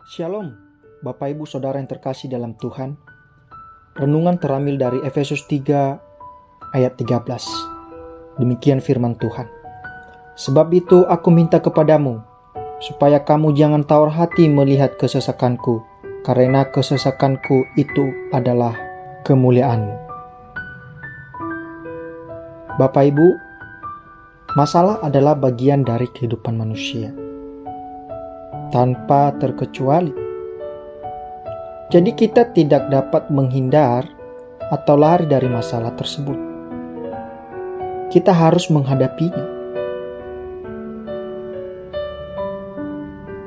Shalom, Bapak Ibu Saudara yang terkasih dalam Tuhan. Renungan terambil dari Efesus 3 ayat 13. Demikian firman Tuhan. Sebab itu aku minta kepadamu, supaya kamu jangan tawar hati melihat kesesakanku, karena kesesakanku itu adalah kemuliaanmu. Bapak Ibu, masalah adalah bagian dari kehidupan manusia, tanpa terkecuali. Jadi kita tidak dapat menghindar atau lari dari masalah tersebut. Kita harus menghadapinya.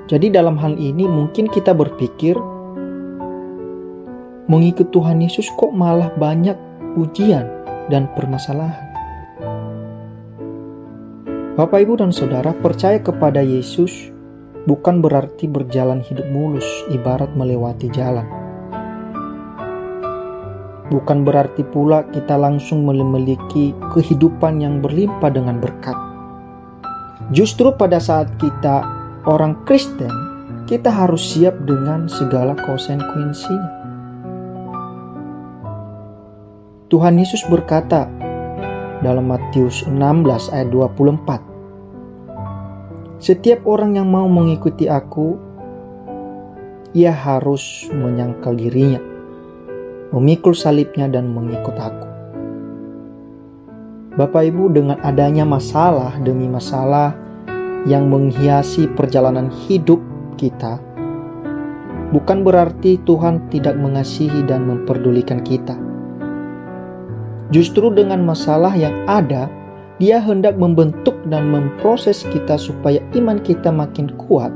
Jadi dalam hal ini mungkin kita berpikir, mengikut Tuhan Yesus kok malah banyak ujian dan permasalahan. Bapak, Ibu, dan Saudara, percaya kepada Yesus bukan berarti berjalan hidup mulus ibarat melewati jalan. Bukan berarti pula kita langsung memiliki kehidupan yang berlimpah dengan berkat. Justru pada saat kita orang Kristen, kita harus siap dengan segala konsekuensinya. Tuhan Yesus berkata dalam Matius 16 ayat 24, setiap orang yang mau mengikuti aku, ia harus menyangkal dirinya, memikul salibnya dan mengikut aku. Bapak Ibu, dengan adanya masalah demi masalah yang menghiasi perjalanan hidup kita, bukan berarti Tuhan tidak mengasihi dan memperdulikan kita. Justru dengan masalah yang ada, Dia hendak membentuk dan memproses kita supaya iman kita makin kuat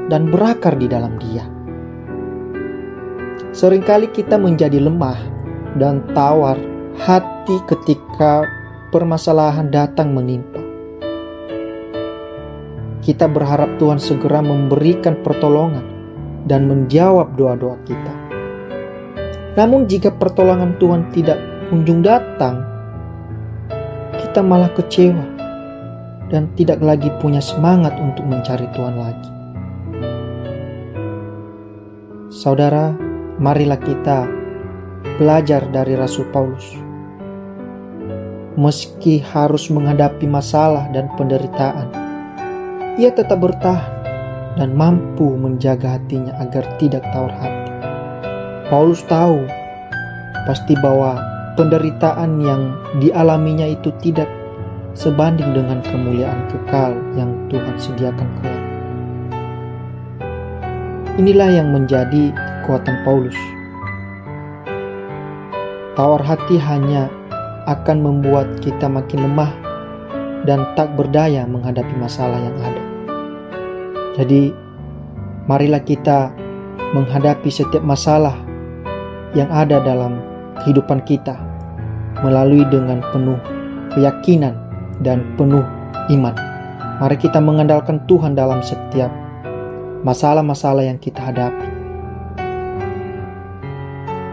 dan berakar di dalam Dia. Seringkali kita menjadi lemah dan tawar hati ketika permasalahan datang menimpa. Kita berharap Tuhan segera memberikan pertolongan dan menjawab doa-doa kita. Namun jika pertolongan Tuhan tidak kunjung datang, kita malah kecewa dan tidak lagi punya semangat untuk mencari Tuhan lagi. Saudara, marilah kita belajar dari Rasul Paulus. Meski harus menghadapi masalah dan penderitaan, ia tetap bertahan dan mampu menjaga hatinya agar tidak tawar hati. Paulus tahu pasti bahwa penderitaan yang dialaminya itu tidak sebanding dengan kemuliaan kekal yang Tuhan sediakan kelak. Inilah yang menjadi kekuatan Paulus. Tawar hati hanya akan membuat kita makin lemah dan tak berdaya menghadapi masalah yang ada. Jadi, marilah kita menghadapi setiap masalah yang ada dalam kehidupan kita melalui dengan penuh keyakinan dan penuh iman. Mari kita mengandalkan Tuhan dalam setiap masalah-masalah yang kita hadapi.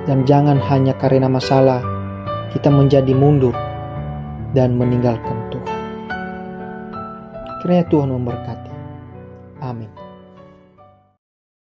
Dan jangan hanya karena masalah kita menjadi mundur dan meninggalkan Tuhan. Kiranya Tuhan memberkati.